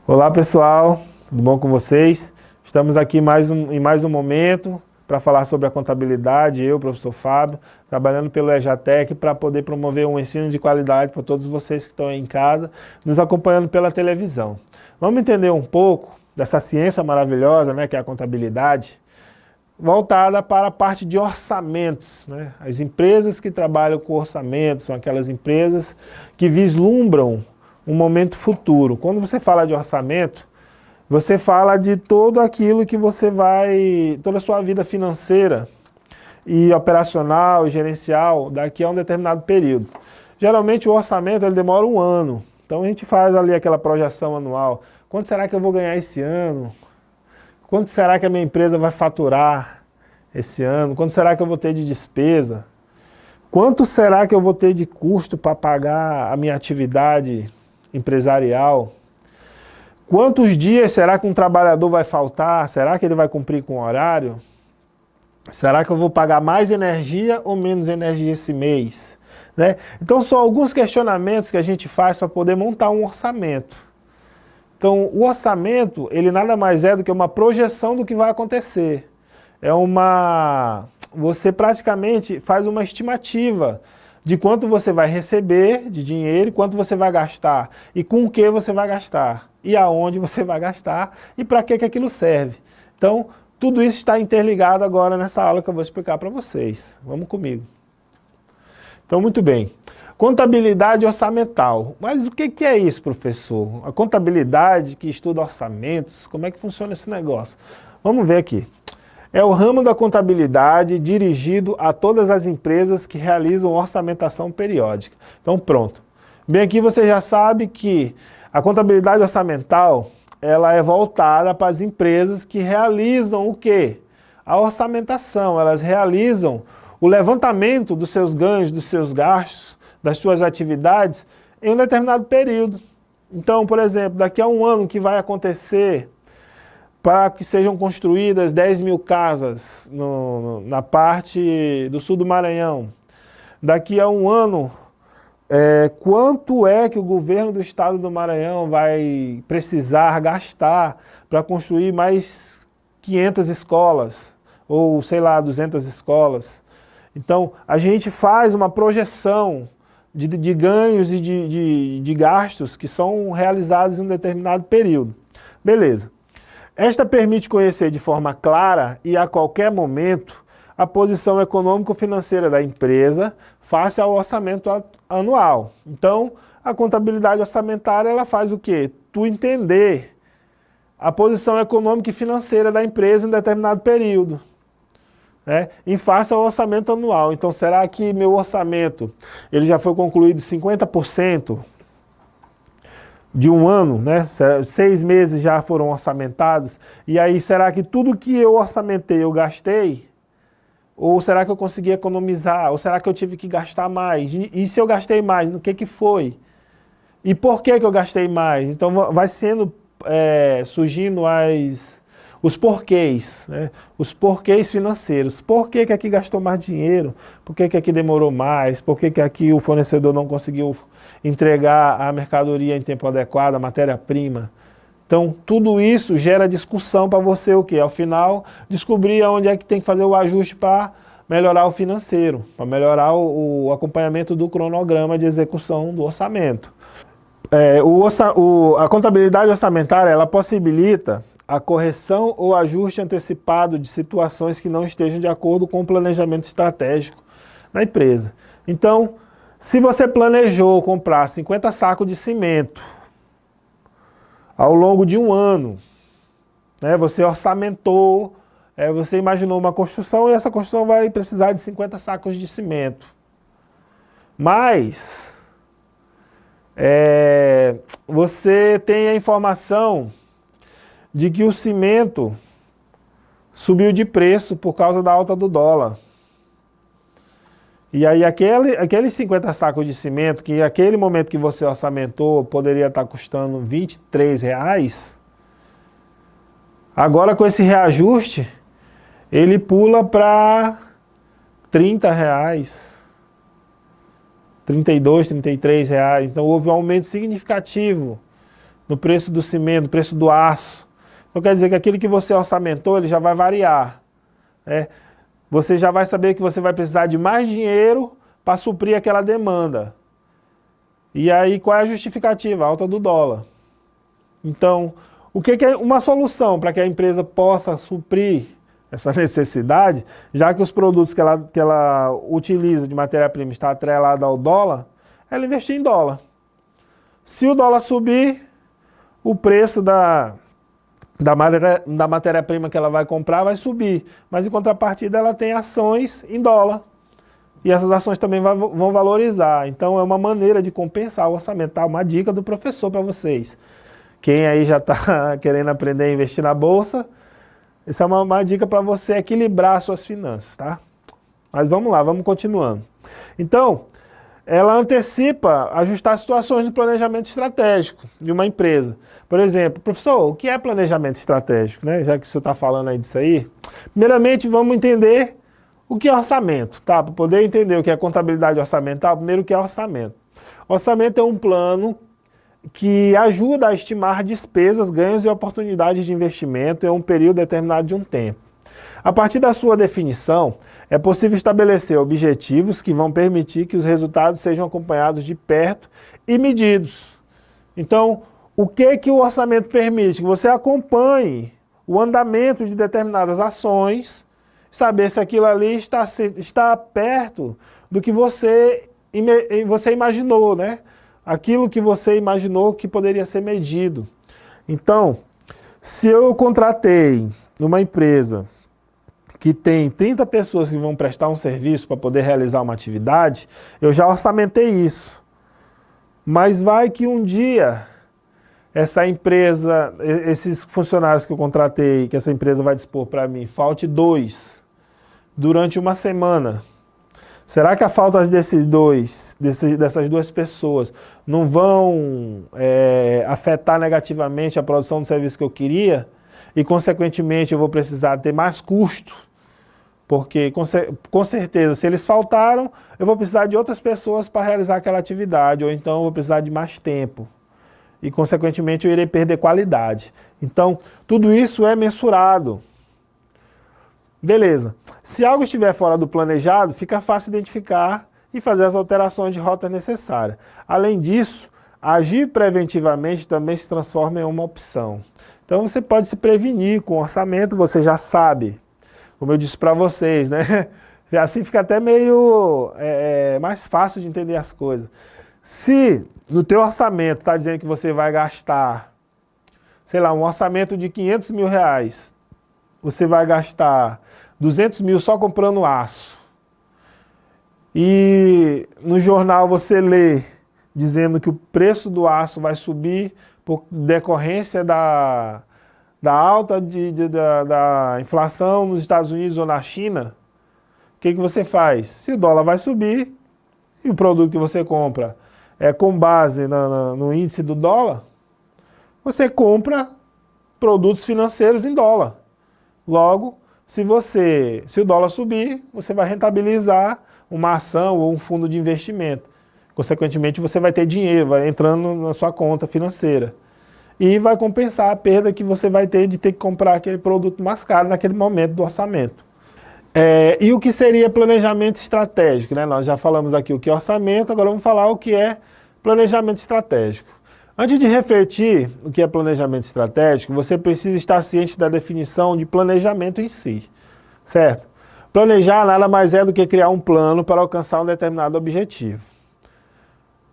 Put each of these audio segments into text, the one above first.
Olá pessoal, tudo bom com vocês? Estamos aqui em mais um momento para falar sobre a contabilidade, eu, professor Fábio, trabalhando pelo EJATEC para poder promover um ensino de qualidade para todos vocês que estão aí em casa, nos acompanhando pela televisão. Vamos entender um pouco dessa ciência maravilhosa, né, que é a contabilidade, voltada para a parte de orçamentos, né? As empresas que trabalham com orçamentos são aquelas empresas que vislumbram um momento futuro. Quando você fala de orçamento, você fala de todo aquilo que você vai, toda a sua vida financeira e operacional e gerencial daqui a um determinado período. Geralmente o orçamento ele demora um ano, então a gente faz ali aquela projeção anual. Quanto será que eu vou ganhar esse ano? Quanto será que a minha empresa vai faturar esse ano? Quanto será que eu vou ter de despesa? Quanto será que eu vou ter de custo para pagar a minha atividade empresarial? Quantos dias será que um trabalhador vai faltar? Será que ele vai cumprir com o horário? Será que eu vou pagar mais energia ou menos energia esse mês? Né? Então são alguns questionamentos que a gente faz para poder montar um orçamento. Então o orçamento, ele nada mais é do que uma projeção do que vai acontecer. Você praticamente faz uma estimativa de quanto você vai receber de dinheiro, quanto você vai gastar, e com o que você vai gastar, e aonde você vai gastar, e para que aquilo serve. Então, tudo isso está interligado agora nessa aula que eu vou explicar para vocês. Vamos comigo. Então, muito bem. Contabilidade orçamental. Mas o que é isso, professor? A contabilidade que estuda orçamentos, como é que funciona esse negócio? Vamos ver aqui. É o ramo da contabilidade dirigido a todas as empresas que realizam orçamentação periódica. Então pronto. Bem, aqui você já sabe que a contabilidade orçamental ela é voltada para as empresas que realizam o quê? A orçamentação. Elas realizam o levantamento dos seus ganhos, dos seus gastos, das suas atividades em um determinado período. Então, por exemplo, daqui a um ano que vai acontecer para que sejam construídas 10 mil casas na parte do sul do Maranhão. Daqui a um ano, quanto é que o governo do estado do Maranhão vai precisar gastar para construir mais 500 escolas, ou sei lá, 200 escolas. Então, a gente faz uma projeção de ganhos e de gastos que são realizados em um determinado período. Beleza. Esta permite conhecer de forma clara e a qualquer momento a posição econômico-financeira da empresa face ao orçamento anual. Então, a contabilidade orçamentária ela faz o quê? Tu entender a posição econômica e financeira da empresa em um determinado período, né? Em face ao orçamento anual. Então, será que meu orçamento ele já foi concluído 50%? De um ano, né? 6 meses já foram orçamentados, e aí será que tudo que eu orçamentei eu gastei? Ou será que eu consegui economizar? Ou será que eu tive que gastar mais? E se eu gastei mais, no que foi? E por que eu gastei mais? Então vai sendo, surgindo os porquês, né? Os porquês financeiros. Por que aqui gastou mais dinheiro? Por que aqui demorou mais? Por que aqui o fornecedor não conseguiu entregar a mercadoria em tempo adequado, a matéria-prima? Então, tudo isso gera discussão para você o quê? Ao final, descobrir onde é que tem que fazer o ajuste para melhorar o financeiro, para melhorar o acompanhamento do cronograma de execução do orçamento. A contabilidade orçamentária, ela possibilita a correção ou ajuste antecipado de situações que não estejam de acordo com o planejamento estratégico da empresa. Então, se você planejou comprar 50 sacos de cimento ao longo de um ano, né, você orçamentou, você imaginou uma construção e essa construção vai precisar de 50 sacos de cimento. Mas você tem a informação de que o cimento subiu de preço por causa da alta do dólar. E aí aqueles 50 sacos de cimento, que naquele momento que você orçamentou poderia estar custando R$ 23, Agora com esse reajuste, ele pula para R$ 30, 32, R$ 33. Então houve um aumento significativo no preço do cimento, no preço do aço. Então quer dizer que aquilo que você orçamentou, ele já vai variar, né? Você já vai saber que você vai precisar de mais dinheiro para suprir aquela demanda. E aí qual é a justificativa? A alta do dólar. Então, o que é uma solução para que a empresa possa suprir essa necessidade, já que os produtos que ela utiliza de matéria-prima está atrelado ao dólar, ela investir em dólar. Se o dólar subir, o preço da matéria-prima que ela vai comprar vai subir, mas em contrapartida ela tem ações em dólar. E essas ações também vão valorizar. Então é uma maneira de compensar o orçamento. Tá? Uma dica do professor para vocês. Quem aí já está querendo aprender a investir na bolsa, essa é uma dica para você equilibrar suas finanças, tá? Mas vamos lá, vamos continuando. Então, ela antecipa ajustar situações de planejamento estratégico de uma empresa. Por exemplo, professor, o que é planejamento estratégico, né? Já que o senhor está falando aí disso aí. Primeiramente, vamos entender o que é orçamento, tá? Para poder entender o que é contabilidade orçamental, primeiro o que é orçamento. Orçamento é um plano que ajuda a estimar despesas, ganhos e oportunidades de investimento em um período determinado de um tempo. A partir da sua definição, é possível estabelecer objetivos que vão permitir que os resultados sejam acompanhados de perto e medidos. Então, o que o orçamento permite? Que você acompanhe o andamento de determinadas ações, saber se aquilo ali está perto do que você imaginou, né? Aquilo que você imaginou que poderia ser medido. Então, se eu contratei numa empresa que tem 30 pessoas que vão prestar um serviço para poder realizar uma atividade, eu já orçamentei isso. Mas vai que um dia essa empresa, esses funcionários que eu contratei, que essa empresa vai dispor para mim, falte 2 durante uma semana. Será que a falta dessas 2 pessoas não vão afetar negativamente a produção do serviço que eu queria? E, consequentemente, eu vou precisar ter mais custo? Porque, com certeza, se eles faltaram, eu vou precisar de outras pessoas para realizar aquela atividade, ou então eu vou precisar de mais tempo. E, consequentemente, eu irei perder qualidade. Então, tudo isso é mensurado. Beleza. Se algo estiver fora do planejado, fica fácil identificar e fazer as alterações de rota necessárias. Além disso, agir preventivamente também se transforma em uma opção. Então você pode se prevenir com o orçamento, você já sabe, como eu disse para vocês, né? Assim fica até meio mais fácil de entender as coisas. Se no teu orçamento está dizendo que você vai gastar, sei lá, um orçamento de R$500 mil, você vai gastar 200 mil só comprando aço. E no jornal você lê dizendo que o preço do aço vai subir por decorrência da alta da inflação nos Estados Unidos ou na China. O que você faz? Se o dólar vai subir e o produto que você compra é com base no índice do dólar, você compra produtos financeiros em dólar. Logo, se o dólar subir, você vai rentabilizar uma ação ou um fundo de investimento. Consequentemente, você vai ter dinheiro, vai entrando na sua conta financeira. E vai compensar a perda que você vai ter de ter que comprar aquele produto mais caro naquele momento do orçamento. E o que seria planejamento estratégico, né? Nós já falamos aqui o que é orçamento, agora vamos falar o que é planejamento estratégico. Antes de refletir o que é planejamento estratégico, você precisa estar ciente da definição de planejamento em si, certo? Planejar nada mais é do que criar um plano para alcançar um determinado objetivo.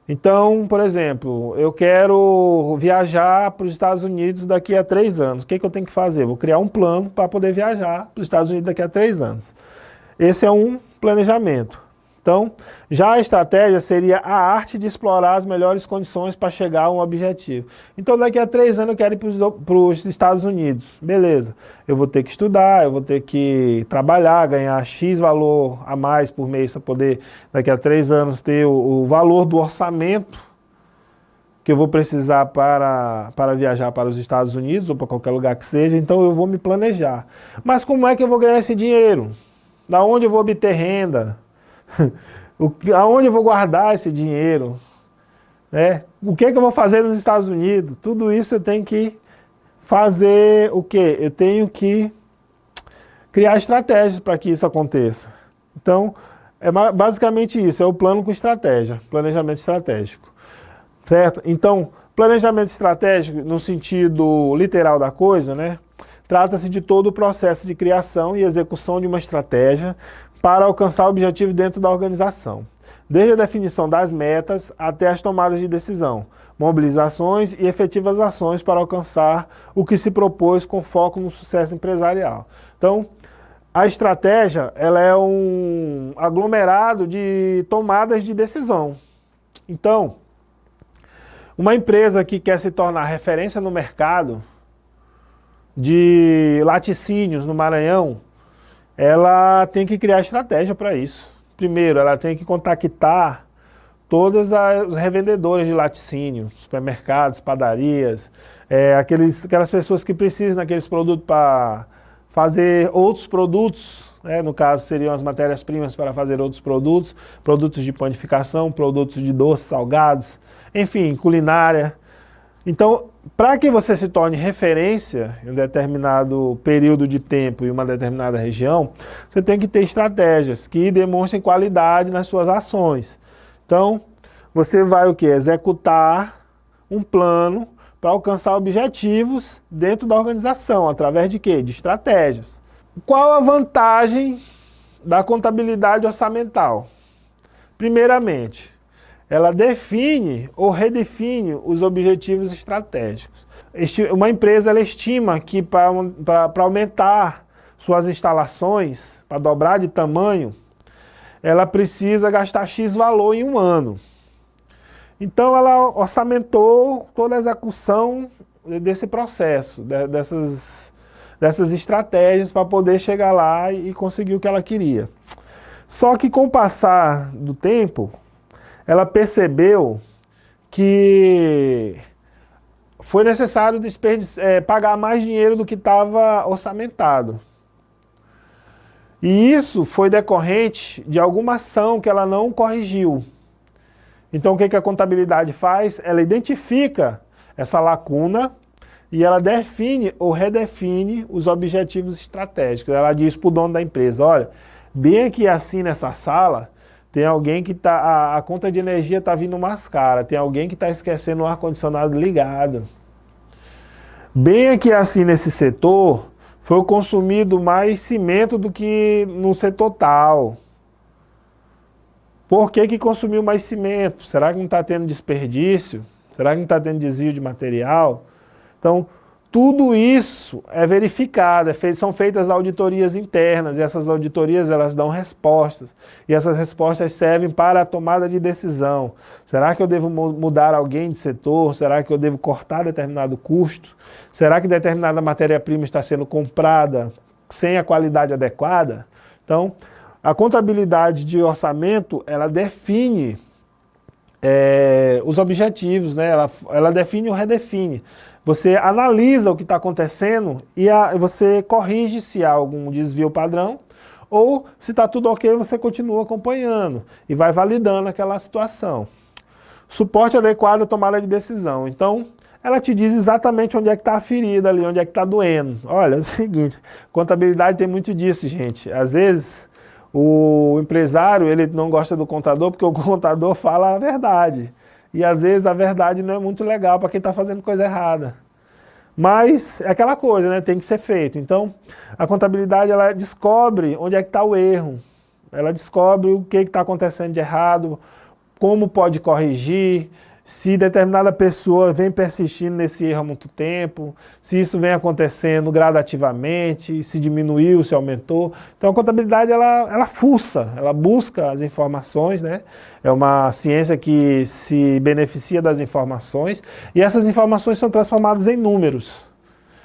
Então, por exemplo, eu quero viajar para os Estados Unidos daqui a 3 anos. O que eu tenho que fazer? Vou criar um plano para poder viajar para os Estados Unidos daqui a 3 anos. Esse é um planejamento. Então, já a estratégia seria a arte de explorar as melhores condições para chegar a um objetivo. Então, daqui a 3 anos eu quero ir para os Estados Unidos. Beleza, eu vou ter que estudar, eu vou ter que trabalhar, ganhar X valor a mais por mês para poder, daqui a 3 anos, ter o valor do orçamento que eu vou precisar para viajar para os Estados Unidos ou para qualquer lugar que seja, então eu vou me planejar. Mas como é que eu vou ganhar esse dinheiro? Da onde eu vou obter renda? Aonde eu vou guardar esse dinheiro? O que eu vou fazer nos Estados Unidos? Tudo isso eu tenho que fazer o quê? Eu tenho que criar estratégias para que isso aconteça. Então, é basicamente isso, é o plano com estratégia, planejamento estratégico. Certo? Então, planejamento estratégico, no sentido literal da coisa, né? Trata-se de todo o processo de criação e execução de uma estratégia para alcançar o objetivo dentro da organização. Desde a definição das metas até as tomadas de decisão, mobilizações e efetivas ações para alcançar o que se propôs com foco no sucesso empresarial. Então, a estratégia ela é um aglomerado de tomadas de decisão. Então, uma empresa que quer se tornar referência no mercado de laticínios no Maranhão, ela tem que criar estratégia para isso. Primeiro, ela tem que contactar todas as revendedoras de laticínio, supermercados, padarias, aquelas pessoas que precisam daqueles produtos para fazer outros produtos, no caso seriam as matérias-primas para fazer outros produtos, produtos de panificação, produtos de doces, salgados, enfim, culinária. Então, para que você se torne referência em um determinado período de tempo em uma determinada região, você tem que ter estratégias que demonstrem qualidade nas suas ações. Então, você vai o quê? Executar um plano para alcançar objetivos dentro da organização, através de quê? De estratégias. Qual a vantagem da contabilidade orçamental? Primeiramente, ela define ou redefine os objetivos estratégicos. Uma empresa ela estima que para aumentar suas instalações, para dobrar de tamanho, ela precisa gastar X valor em um ano. Então ela orçamentou toda a execução desse processo, dessas estratégias para poder chegar lá e conseguir o que ela queria. Só que com o passar do tempo, ela percebeu que foi necessário pagar mais dinheiro do que estava orçamentado. E isso foi decorrente de alguma ação que ela não corrigiu. Então o que a contabilidade faz? Ela identifica essa lacuna e ela define ou redefine os objetivos estratégicos. Ela diz para o dono da empresa, olha, bem aqui assim nessa sala, tem alguém que a conta de energia está vindo mais cara, tem alguém que está esquecendo o ar-condicionado ligado. Bem aqui assim nesse setor, foi consumido mais cimento do que no setor tal. Por que consumiu mais cimento? Será que não está tendo desperdício? Será que não está tendo desvio de material? Então, tudo isso é verificado, são feitas auditorias internas, e essas auditorias elas dão respostas, e essas respostas servem para a tomada de decisão. Será que eu devo mudar alguém de setor? Será que eu devo cortar determinado custo? Será que determinada matéria-prima está sendo comprada sem a qualidade adequada? Então, a contabilidade de orçamento, ela define os objetivos, né? Ela define ou redefine. Você analisa o que está acontecendo e você corrige se há algum desvio padrão, ou se está tudo ok, você continua acompanhando e vai validando aquela situação. Suporte adequado à tomada de decisão. Então, ela te diz exatamente onde é que está a ferida ali, onde é que está doendo. Olha, é o seguinte, contabilidade tem muito disso, gente. Às vezes, o empresário ele não gosta do contador porque o contador fala a verdade. E às vezes a verdade não é muito legal para quem está fazendo coisa errada. Mas é aquela coisa, né? Tem que ser feito. Então, a contabilidade ela descobre onde é que está o erro. Ela descobre o que está acontecendo de errado, como pode corrigir, se determinada pessoa vem persistindo nesse erro há muito tempo, se isso vem acontecendo gradativamente, se diminuiu, se aumentou. Então a contabilidade ela fuça, ela busca as informações, né? É uma ciência que se beneficia das informações e essas informações são transformadas em números.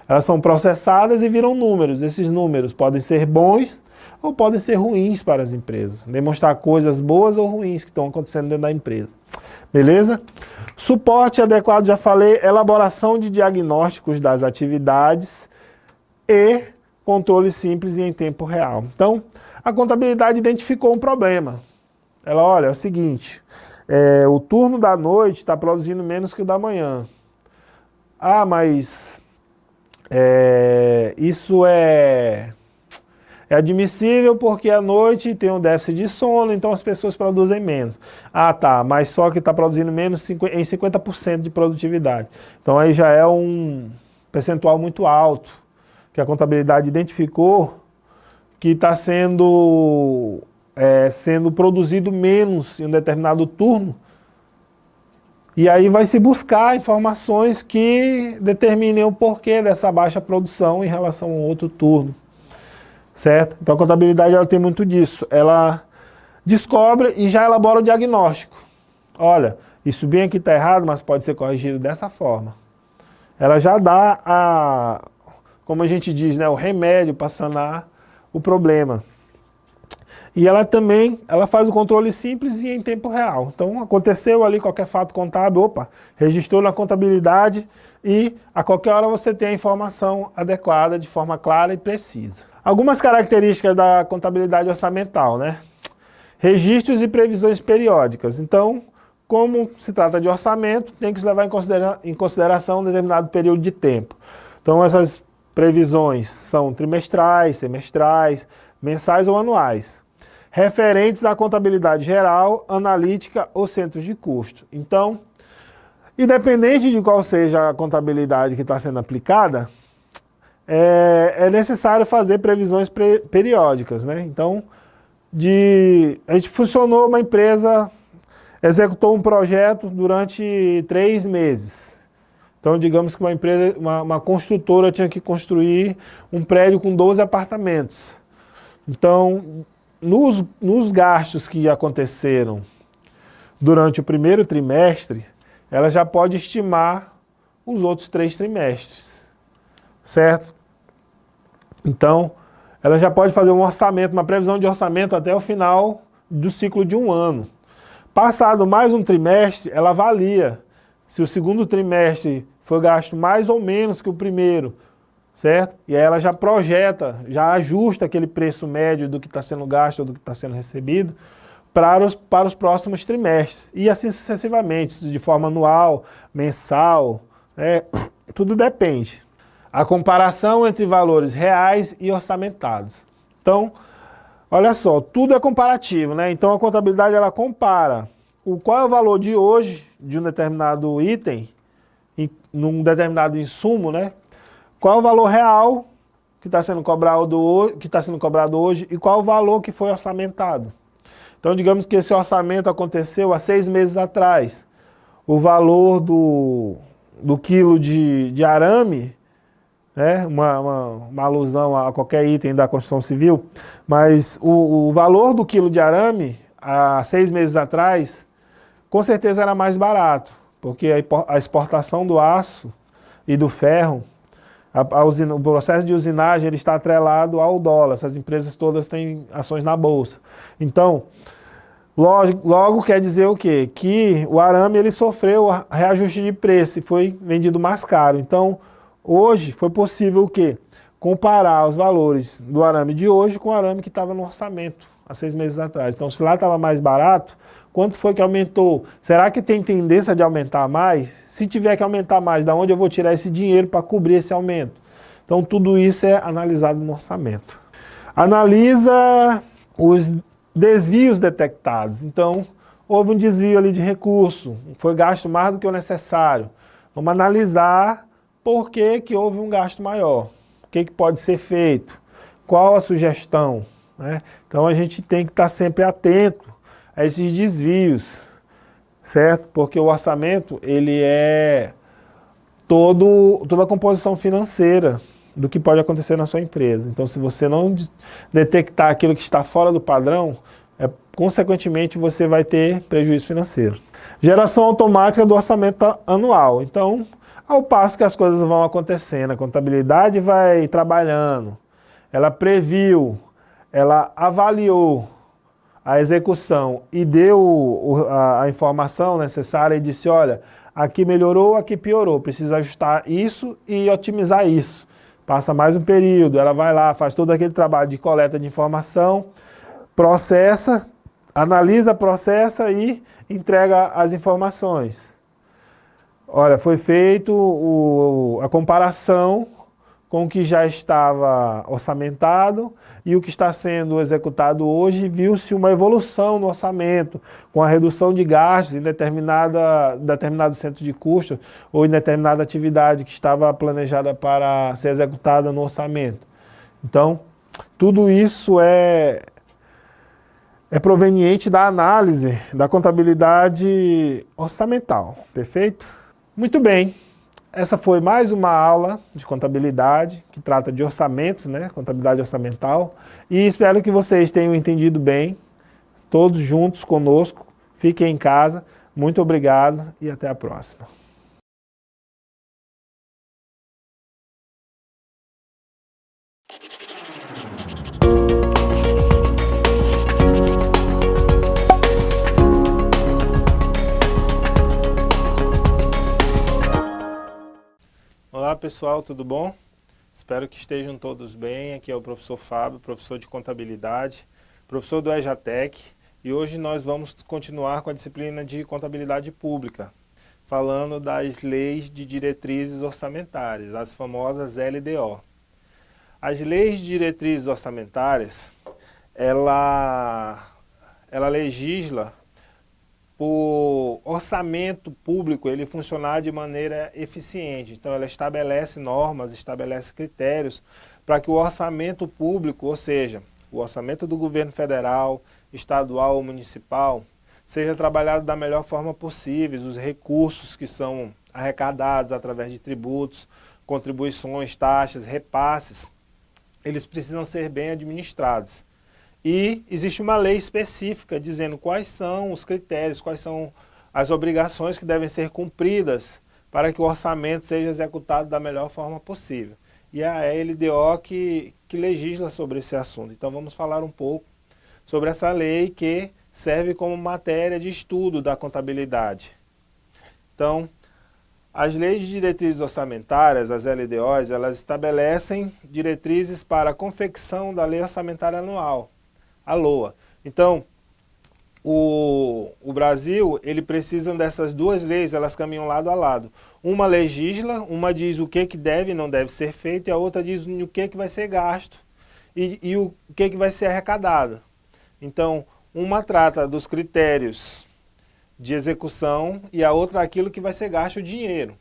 Elas são processadas e viram números. Esses números podem ser bons ou podem ser ruins para as empresas, demonstrar coisas boas ou ruins que estão acontecendo dentro da empresa. Beleza? Suporte adequado, já falei, elaboração de diagnósticos das atividades e controle simples e em tempo real. Então, a contabilidade identificou um problema. Ela, olha, é o seguinte, o turno da noite está produzindo menos que o da manhã. Ah, mas isso é admissível porque à noite tem um déficit de sono, então as pessoas produzem menos. Ah, tá, mas só que está produzindo menos em 50% de produtividade. Então aí já é um percentual muito alto, que a contabilidade identificou que está sendo produzido menos em um determinado turno. E aí vai se buscar informações que determinem o porquê dessa baixa produção em relação a outro turno. Certo? Então a contabilidade ela tem muito disso. Ela descobre e já elabora o diagnóstico. Olha, isso bem aqui está errado, mas pode ser corrigido dessa forma. Ela já dá, como a gente diz, né, o remédio para sanar o problema. E ela também faz o controle simples e em tempo real. Então aconteceu ali qualquer fato contábil, opa, registrou na contabilidade e a qualquer hora você tem a informação adequada de forma clara e precisa. Algumas características da contabilidade orçamental, né? Registros e previsões periódicas. Então, como se trata de orçamento, tem que se levar em consideração um determinado período de tempo. Então essas previsões são trimestrais, semestrais, mensais ou anuais. Referentes à contabilidade geral, analítica ou centros de custo. Então, independente de qual seja a contabilidade que está sendo aplicada, é necessário fazer previsões periódicas, né? Então, a gente funcionou, uma empresa executou um projeto durante 3 meses. Então, digamos que uma construtora tinha que construir um prédio com 12 apartamentos. Então, nos gastos que aconteceram durante o primeiro trimestre, ela já pode estimar os outros 3 trimestres, certo? Então, ela já pode fazer um orçamento, uma previsão de orçamento até o final do ciclo de um ano. Passado mais um trimestre, ela avalia se o segundo trimestre foi gasto mais ou menos que o primeiro, certo? E aí ela já projeta, já ajusta aquele preço médio do que está sendo gasto ou do que está sendo recebido para os próximos trimestres. E assim sucessivamente, de forma anual, mensal, tudo depende. A comparação entre valores reais e orçamentados. Então, olha só, tudo é comparativo, né? Então a contabilidade ela compara qual é o valor de hoje de um determinado item, num determinado insumo, né? Qual é o valor real que está sendo cobrado hoje e qual é o valor que foi orçamentado. Então, digamos que esse orçamento aconteceu há 6 meses atrás. O valor do quilo de arame, né, uma alusão a qualquer item da construção civil, mas o valor do quilo de arame, há 6 meses atrás, com certeza era mais barato, porque a exportação do aço e do ferro, o processo de usinagem ele está atrelado ao dólar, essas empresas todas têm ações na bolsa. Então, logo quer dizer o quê? Que o arame ele sofreu reajuste de preço e foi vendido mais caro. Então, hoje foi possível o quê? Comparar os valores do arame de hoje com o arame que estava no orçamento há 6 meses atrás. Então, se lá estava mais barato, quanto foi que aumentou? Será que tem tendência de aumentar mais? Se tiver que aumentar mais, da onde eu vou tirar esse dinheiro para cobrir esse aumento? Então, tudo isso é analisado no orçamento. Analisa os desvios detectados. Então, houve um desvio ali de recurso, foi gasto mais do que o necessário. Vamos analisar por que houve um gasto maior, o que pode ser feito, qual a sugestão, né? Então a gente tem que estar sempre atento a esses desvios, certo? Porque o orçamento ele é toda a composição financeira do que pode acontecer na sua empresa. Então se você não detectar aquilo que está fora do padrão, consequentemente você vai ter prejuízo financeiro. Geração automática do orçamento anual. Então, ao passo que as coisas vão acontecendo, a contabilidade vai trabalhando, ela previu, ela avaliou a execução e deu a informação necessária e disse, olha, aqui melhorou, aqui piorou, precisa ajustar isso e otimizar isso. Passa mais um período, ela vai lá, faz todo aquele trabalho de coleta de informação, processa, analisa, processa e entrega as informações. Olha, foi feito a comparação com o que já estava orçamentado e o que está sendo executado hoje, viu-se uma evolução no orçamento, com a redução de gastos em determinado centro de custo ou em determinada atividade que estava planejada para ser executada no orçamento. Então, tudo isso é proveniente da análise da contabilidade orçamental, perfeito? Muito bem. Essa foi mais uma aula de contabilidade, que trata de orçamentos, né? Contabilidade orçamental. E espero que vocês tenham entendido bem, todos juntos conosco. Fiquem em casa. Muito obrigado e até a próxima. Olá pessoal, tudo bom? Espero que estejam todos bem. Aqui é o professor Fábio, professor de contabilidade, professor do EJATEC, e hoje nós vamos continuar com a disciplina de contabilidade pública, falando das leis de diretrizes orçamentárias, as famosas LDO. As leis de diretrizes orçamentárias, ela legisla o orçamento público ele funcionar de maneira eficiente. Então ela estabelece normas, estabelece critérios para que o orçamento público, ou seja, o orçamento do governo federal, estadual ou municipal, seja trabalhado da melhor forma possível, os recursos que são arrecadados através de tributos, contribuições, taxas, repasses, eles precisam ser bem administrados. E existe uma lei específica dizendo quais são os critérios, quais são as obrigações que devem ser cumpridas para que o orçamento seja executado da melhor forma possível. E é a LDO que legisla sobre esse assunto. Então vamos falar um pouco sobre essa lei que serve como matéria de estudo da contabilidade. Então, as leis de diretrizes orçamentárias, as LDOs, elas estabelecem diretrizes para a confecção da lei orçamentária anual, a LOA. Então, o Brasil, ele precisa dessas duas leis, elas caminham lado a lado. Uma legisla, uma diz o que deve e não deve ser feito, e a outra diz o que vai ser gasto e o que vai ser arrecadado. Então, uma trata dos critérios de execução e a outra aquilo que vai ser gasto o dinheiro.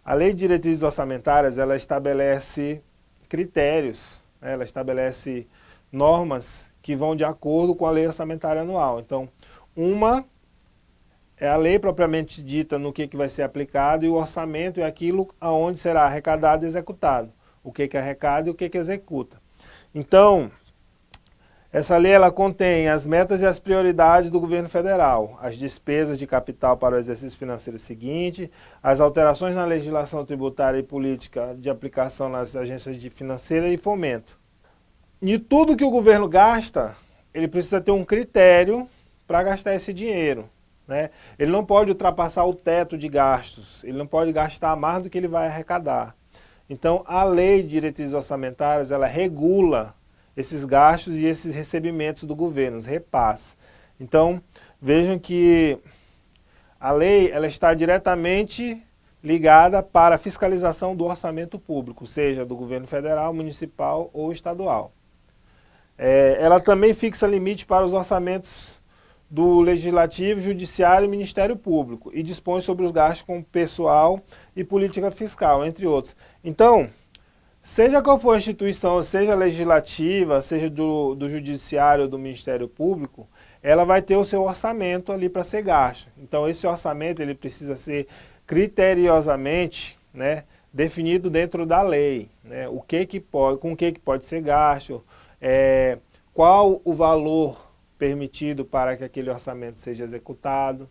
A lei de diretrizes orçamentárias, ela estabelece critérios, né? Ela estabelece normas que vão de acordo com a lei orçamentária anual. Então, uma é a lei propriamente dita no que vai ser aplicado e o orçamento é aquilo aonde será arrecadado e executado. O que arrecada e o que executa. Então, essa lei ela contém as metas e as prioridades do governo federal, as despesas de capital para o exercício financeiro seguinte, as alterações na legislação tributária e política de aplicação nas agências de financeira e fomento. E tudo que o governo gasta, ele precisa ter um critério para gastar esse dinheiro, né? Ele não pode ultrapassar o teto de gastos, ele não pode gastar mais do que ele vai arrecadar. Então, a lei de diretrizes orçamentárias, ela regula esses gastos e esses recebimentos do governo, os repasses. Então, vejam que a lei ela está diretamente ligada para a fiscalização do orçamento público, seja do governo federal, municipal ou estadual. Ela também fixa limite para os orçamentos do Legislativo, Judiciário e Ministério Público e dispõe sobre os gastos com pessoal e política fiscal, entre outros. Então, seja qual for a instituição, seja legislativa, seja do Judiciário ou do Ministério Público, ela vai ter o seu orçamento ali para ser gasto. Então, esse orçamento ele precisa ser criteriosamente, né, definido dentro da lei, né, com o que pode ser gasto, qual o valor permitido para que aquele orçamento seja executado.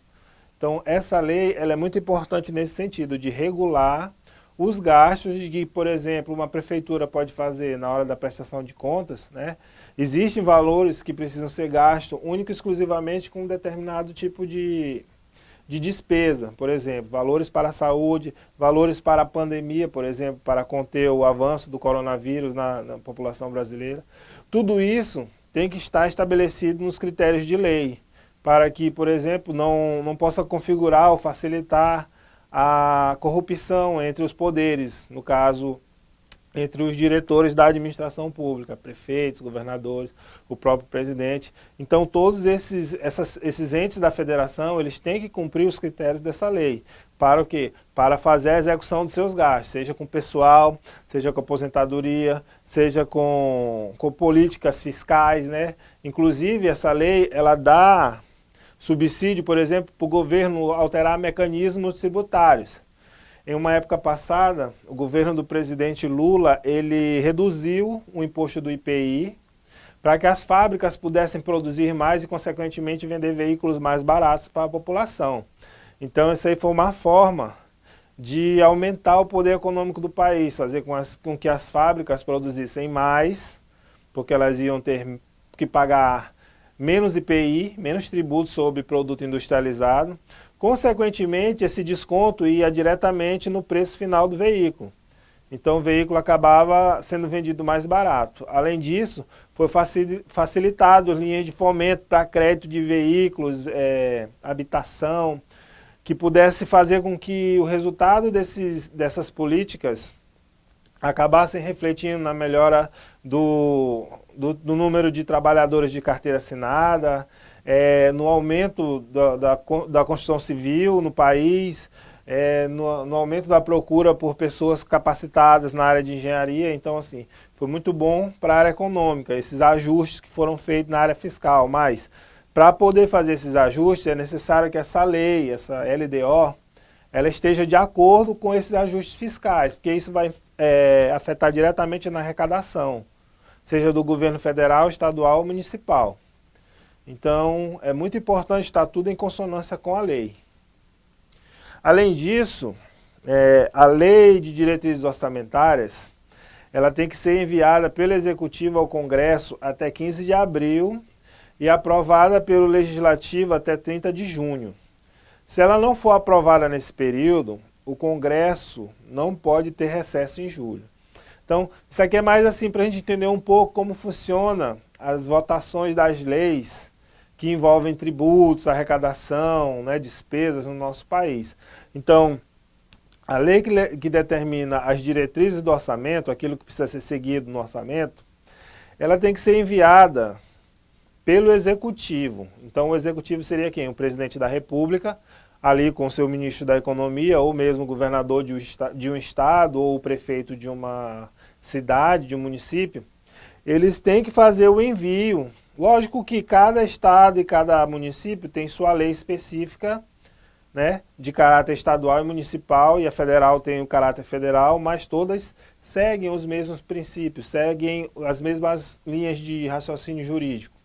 Então, essa lei ela é muito importante nesse sentido, de regular os gastos de, por exemplo, uma prefeitura pode fazer na hora da prestação de contas, né? Existem valores que precisam ser gastos único e exclusivamente com um determinado tipo de despesa, por exemplo, valores para a saúde, valores para a pandemia, por exemplo, para conter o avanço do coronavírus na população brasileira. Tudo isso tem que estar estabelecido nos critérios de lei, para que, por exemplo, não possa configurar ou facilitar a corrupção entre os poderes, no caso, entre os diretores da administração pública, prefeitos, governadores, o próprio presidente. Então, todos esses entes da federação, eles têm que cumprir os critérios dessa lei. Para o quê? Para fazer a execução dos seus gastos, seja com pessoal, seja com aposentadoria, seja com políticas fiscais, né? Inclusive, essa lei, ela dá subsídio, por exemplo, para o governo alterar mecanismos tributários. Em uma época passada, o governo do presidente Lula, ele reduziu o imposto do IPI para que as fábricas pudessem produzir mais e, consequentemente, vender veículos mais baratos para a população. Então, isso aí foi uma forma de aumentar o poder econômico do país, fazer com que as fábricas produzissem mais, porque elas iam ter que pagar menos IPI, menos tributos sobre produto industrializado. Consequentemente, esse desconto ia diretamente no preço final do veículo. Então o veículo acabava sendo vendido mais barato. Além disso, foi facilitado as linhas de fomento para crédito de veículos, habitação, que pudesse fazer com que o resultado dessas políticas acabassem refletindo na melhora do número de trabalhadores de carteira assinada, no aumento da construção civil no país, no aumento da procura por pessoas capacitadas na área de engenharia. Então, assim, foi muito bom para a área econômica, esses ajustes que foram feitos na área fiscal. Mas, para poder fazer esses ajustes, é necessário que essa lei, essa LDO, ela esteja de acordo com esses ajustes fiscais, porque isso vai afetar diretamente na arrecadação, seja do governo federal, estadual ou municipal. Então, é muito importante estar tudo em consonância com a lei. Além disso, a lei de diretrizes orçamentárias, ela tem que ser enviada pelo Executivo ao Congresso até 15 de abril e aprovada pelo Legislativo até 30 de junho. Se ela não for aprovada nesse período, o Congresso não pode ter recesso em julho. Então, isso aqui é mais assim para a gente entender um pouco como funciona as votações das leis que envolvem tributos, arrecadação, né, despesas no nosso país. Então, a lei que determina as diretrizes do orçamento, aquilo que precisa ser seguido no orçamento, ela tem que ser enviada pelo Executivo. Então, o Executivo seria quem? O Presidente da República, ali com o seu Ministro da Economia, ou mesmo o governador de um estado, ou o prefeito de uma cidade, de um município. Eles têm que fazer o envio. Lógico que cada estado e cada município tem sua lei específica, né, de caráter estadual e municipal, e a federal tem o caráter federal, mas todas seguem os mesmos princípios, seguem as mesmas linhas de raciocínio jurídico.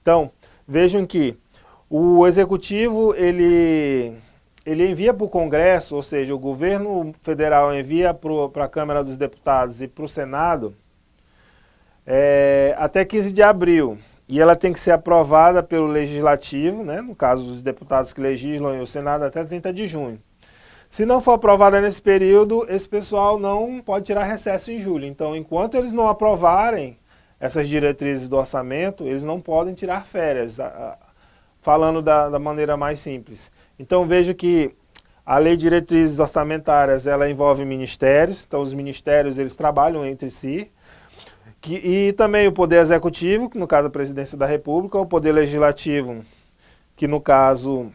Então, vejam que o Executivo, ele envia para o Congresso, ou seja, o governo federal envia para a Câmara dos Deputados e para o Senado, até 15 de abril. E ela tem que ser aprovada pelo Legislativo, né, no caso os deputados que legislam, e o Senado até 30 de junho. Se não for aprovada nesse período, esse pessoal não pode tirar recesso em julho. Então, enquanto eles não aprovarem essas diretrizes do orçamento, eles não podem tirar férias, falando da maneira mais simples. Então, vejo que a lei de diretrizes orçamentárias, ela envolve ministérios, então os ministérios eles trabalham entre si, e também o Poder Executivo, que no caso a Presidência da República, o Poder Legislativo, que no caso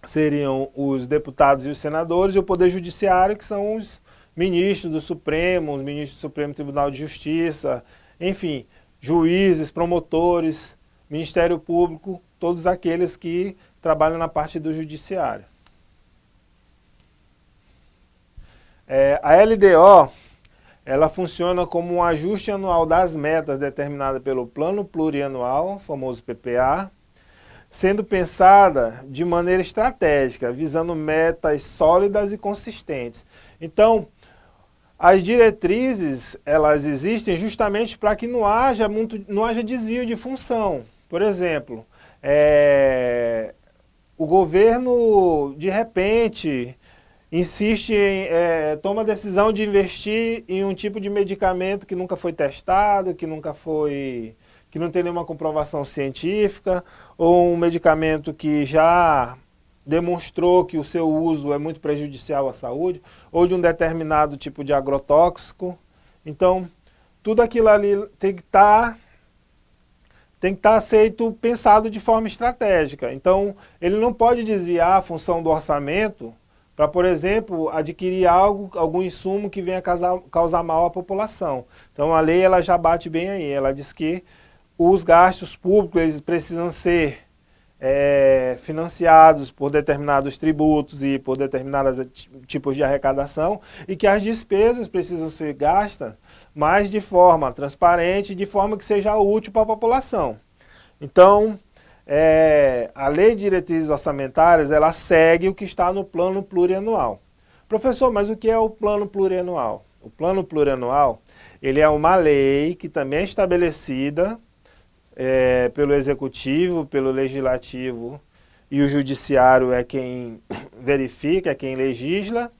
seriam os deputados e os senadores, e o Poder Judiciário, que são os ministros do Supremo, os ministros do Supremo Tribunal de Justiça, enfim, juízes, promotores, Ministério Público, todos aqueles que trabalham na parte do Judiciário. A LDO, ela funciona como um ajuste anual das metas determinadas pelo Plano Plurianual, famoso PPA, sendo pensada de maneira estratégica, visando metas sólidas e consistentes. Então, As diretrizes, elas existem justamente para que não haja desvio de função. Por exemplo, o governo, de repente, toma a decisão de investir em um tipo de medicamento que nunca foi testado, que não tem nenhuma comprovação científica, ou um medicamento que já demonstrou que o seu uso é muito prejudicial à saúde, ou de um determinado tipo de agrotóxico. Então, tudo aquilo ali tem que estar pensado de forma estratégica. Então, ele não pode desviar a função do orçamento para, por exemplo, adquirir algum insumo que venha causar mal à população. Então, a lei ela já bate bem aí. Ela diz que os gastos públicos eles precisam ser financiados por determinados tributos e por determinados tipos de arrecadação e que as despesas precisam ser gastas, mas de forma transparente, de forma que seja útil para a população. Então, a Lei de Diretrizes Orçamentárias, ela segue o que está no Plano Plurianual. Professor, mas o que é o Plano Plurianual? O Plano Plurianual, ele é uma lei que também é estabelecida pelo Executivo, pelo Legislativo e o Judiciário é quem verifica, é quem legisla,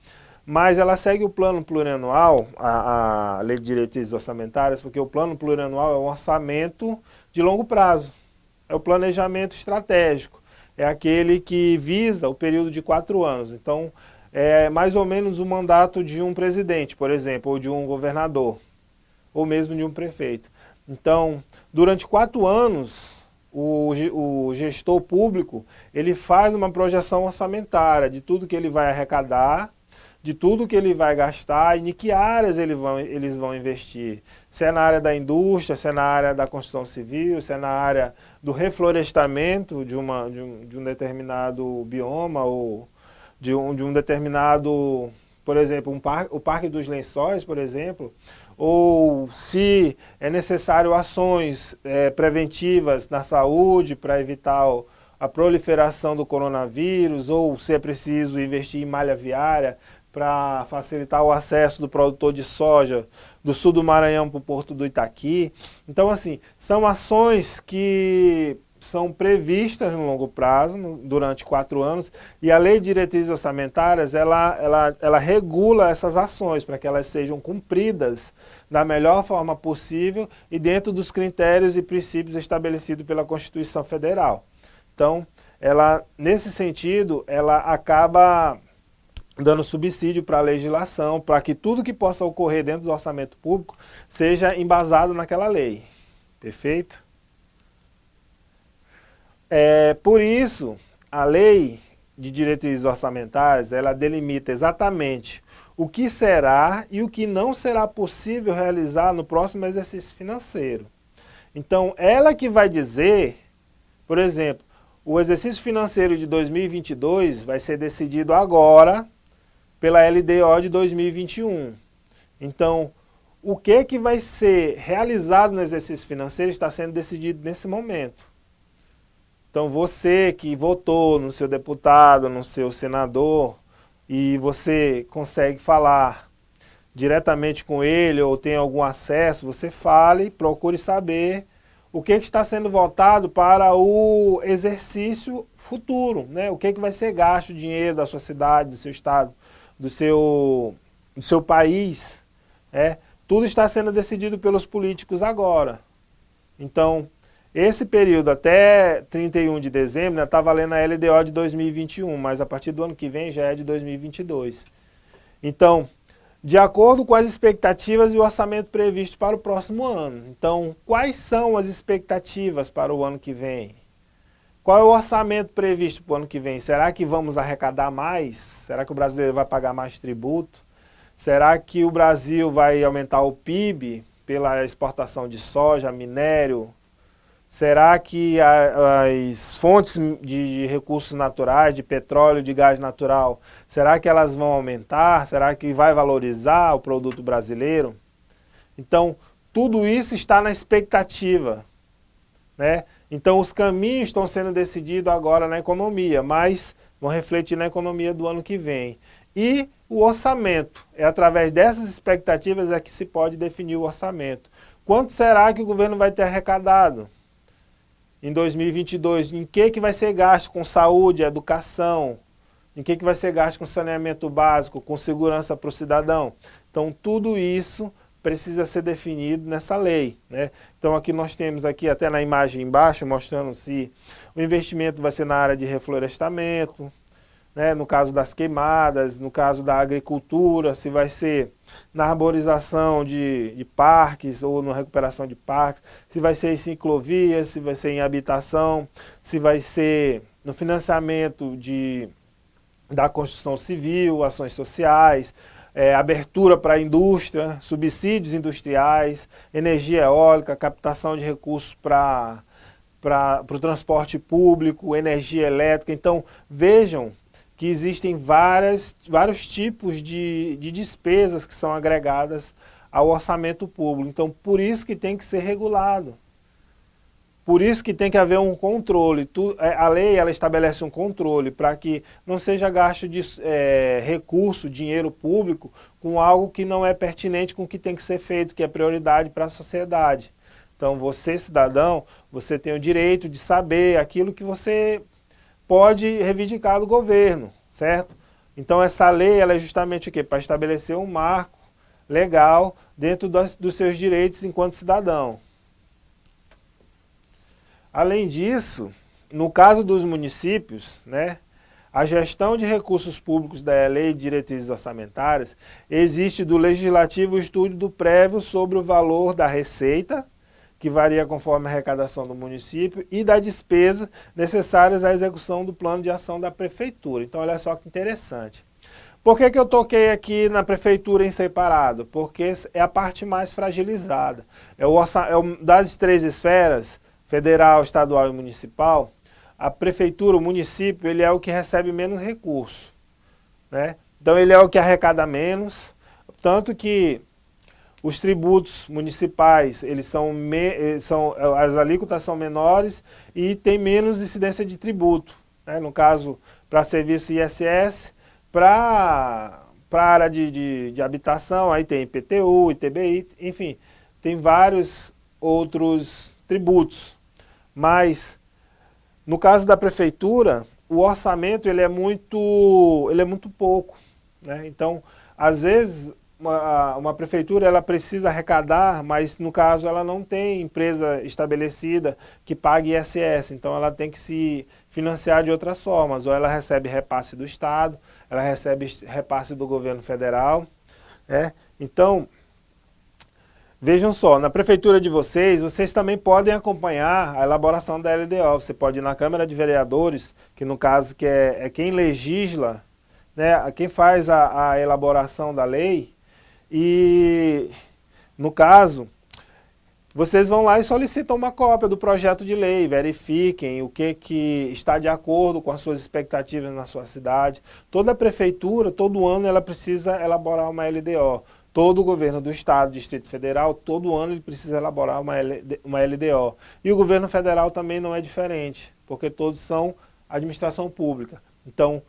mas ela segue o Plano Plurianual, a Lei de Diretrizes Orçamentárias, porque o Plano Plurianual é um orçamento de longo prazo, é o planejamento estratégico, é aquele que visa o período de 4 anos. Então, é mais ou menos o mandato de um presidente, por exemplo, ou de um governador, ou mesmo de um prefeito. Então, durante 4 anos, o gestor público ele faz uma projeção orçamentária de tudo que ele vai arrecadar, de tudo que ele vai gastar e em que áreas eles vão investir. Se é na área da indústria, se é na área da construção civil, se é na área do reflorestamento de um determinado bioma ou de um determinado, por exemplo, o Parque dos Lençóis, por exemplo, ou se é necessário ações preventivas na saúde para evitar a proliferação do coronavírus, ou se é preciso investir em malha viária para facilitar o acesso do produtor de soja do sul do Maranhão para o porto do Itaqui. Então, assim, são ações que são previstas no longo prazo, durante 4 anos, e a Lei de Diretrizes Orçamentárias, ela regula essas ações para que elas sejam cumpridas da melhor forma possível e dentro dos critérios e princípios estabelecidos pela Constituição Federal. Então, nesse sentido, ela acaba dando subsídio para a legislação, para que tudo que possa ocorrer dentro do orçamento público seja embasado naquela lei. Perfeito? Por isso, a Lei de Diretrizes Orçamentárias, ela delimita exatamente o que será e o que não será possível realizar no próximo exercício financeiro. Então, ela que vai dizer, por exemplo, o exercício financeiro de 2022 vai ser decidido agora pela LDO de 2021. Então, o que vai ser realizado no exercício financeiro está sendo decidido nesse momento. Então, você que votou no seu deputado, no seu senador, e você consegue falar diretamente com ele ou tem algum acesso, você fale, procure saber o que está sendo votado para o exercício futuro, né? O que vai ser gasto, o dinheiro da sua cidade, do seu estado, do seu país. Tudo está sendo decidido pelos políticos agora. Então, esse período até 31 de dezembro está valendo a LDO de 2021, mas a partir do ano que vem já é de 2022. Então, de acordo com as expectativas e o orçamento previsto para o próximo ano. Então, quais são as expectativas para o ano que vem? Qual é o orçamento previsto para o ano que vem? Será que vamos arrecadar mais? Será que o brasileiro vai pagar mais tributo? Será que o Brasil vai aumentar o PIB pela exportação de soja, minério? Será que as fontes de recursos naturais, de petróleo, de gás natural, será que elas vão aumentar? Será que vai valorizar o produto brasileiro? Então, tudo isso está na expectativa, né? Então, os caminhos estão sendo decididos agora na economia, mas vão refletir na economia do ano que vem. E o orçamento. É através dessas expectativas é que se pode definir o orçamento. Quanto será que o governo vai ter arrecadado em 2022? Em que vai ser gasto com saúde, educação? Em que vai ser gasto com saneamento básico, com segurança para o cidadão? Então, tudo isso precisa ser definido nessa lei, né? Então, aqui nós temos aqui, até na imagem embaixo, mostrando se o investimento vai ser na área de reflorestamento, né? No caso das queimadas, no caso da agricultura, se vai ser na arborização de parques ou na recuperação de parques, se vai ser em ciclovias, se vai ser em habitação, se vai ser no financiamento da construção civil, ações sociais, abertura para a indústria, subsídios industriais, energia eólica, captação de recursos para o transporte público, energia elétrica. Então, vejam que existem vários tipos de despesas que são agregadas ao orçamento público. Então, por isso que tem que ser regulado. Por isso que tem que haver um controle. A lei ela estabelece um controle para que não seja gasto de recurso, dinheiro público, com algo que não é pertinente com o que tem que ser feito, que é prioridade para a sociedade. Então você, cidadão, você tem o direito de saber aquilo que você pode reivindicar do governo, certo? Então essa lei ela é justamente o quê? Para estabelecer um marco legal dentro dos seus direitos enquanto cidadão. Além disso, no caso dos municípios, né, a gestão de recursos públicos da Lei de Diretrizes Orçamentárias, existe do Legislativo o estudo do prévio sobre o valor da receita, que varia conforme a arrecadação do município, e da despesa necessárias à execução do plano de ação da Prefeitura. Então, olha só que interessante. Por que eu toquei aqui na Prefeitura em separado? Porque é a parte mais fragilizada. Das três esferas, federal, estadual e municipal, a prefeitura, o município, ele é o que recebe menos recursos, né? Então ele é o que arrecada menos, tanto que os tributos municipais, as alíquotas são menores e tem menos incidência de tributo, né? No caso, para serviço ISS, para a área de habitação, aí tem IPTU, ITBI, enfim, tem vários outros tributos. Mas, no caso da prefeitura, o orçamento ele é muito pouco, né? Então, às vezes, uma prefeitura ela precisa arrecadar, mas no caso ela não tem empresa estabelecida que pague ISS, então ela tem que se financiar de outras formas, ou ela recebe repasse do Estado, ela recebe repasse do governo federal, né? Então, vejam só, na prefeitura de vocês também podem acompanhar a elaboração da LDO. Você pode ir na Câmara de Vereadores, que no caso que é quem legisla, né, quem faz a elaboração da lei, e no caso, vocês vão lá e solicitam uma cópia do projeto de lei, verifiquem o que está de acordo com as suas expectativas na sua cidade. Toda prefeitura, todo ano, ela precisa elaborar uma LDO. Todo o governo do Estado, Distrito Federal, todo ano ele precisa elaborar uma LDO. E o governo federal também não é diferente, porque todos são administração pública. Então,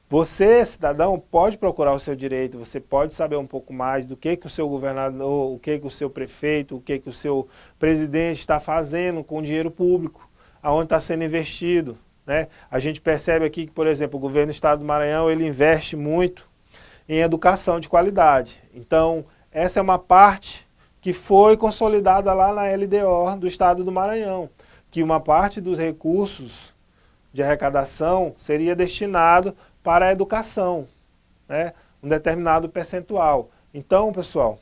você, cidadão, pode procurar o seu direito, você pode saber um pouco mais do que o seu governador, o que o seu prefeito, o que o seu presidente está fazendo com o dinheiro público, aonde está sendo investido, né? A gente percebe aqui que, por exemplo, o governo do Estado do Maranhão, ele investe muito em educação de qualidade. Então, essa é uma parte que foi consolidada lá na LDO do Estado do Maranhão, que uma parte dos recursos de arrecadação seria destinado para a educação, né? Um determinado percentual. Então, pessoal,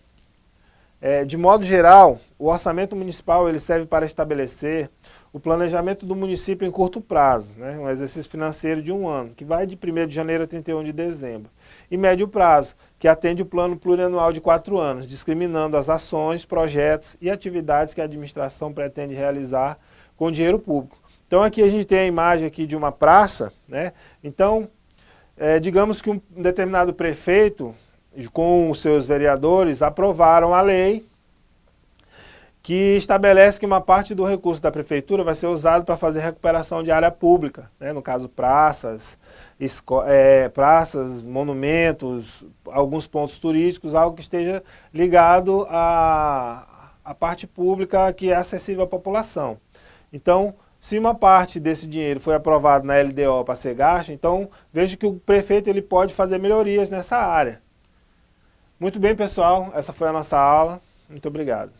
de modo geral, o orçamento municipal ele serve para estabelecer o planejamento do município em curto prazo, né? Um exercício financeiro de um ano, que vai de 1º de janeiro a 31 de dezembro. E médio prazo, que atende o plano plurianual de 4 anos, discriminando as ações, projetos e atividades que a administração pretende realizar com dinheiro público. Então aqui a gente tem a imagem aqui de uma praça, né? Então, digamos que um determinado prefeito, com os seus vereadores, aprovaram a lei que estabelece que uma parte do recurso da prefeitura vai ser usado para fazer recuperação de área pública, né? No caso praças, praças, monumentos, alguns pontos turísticos, algo que esteja ligado à parte pública que é acessível à população. Então, se uma parte desse dinheiro foi aprovado na LDO para ser gasto, então vejo que o prefeito ele pode fazer melhorias nessa área. Muito bem, pessoal, essa foi a nossa aula. Muito obrigado.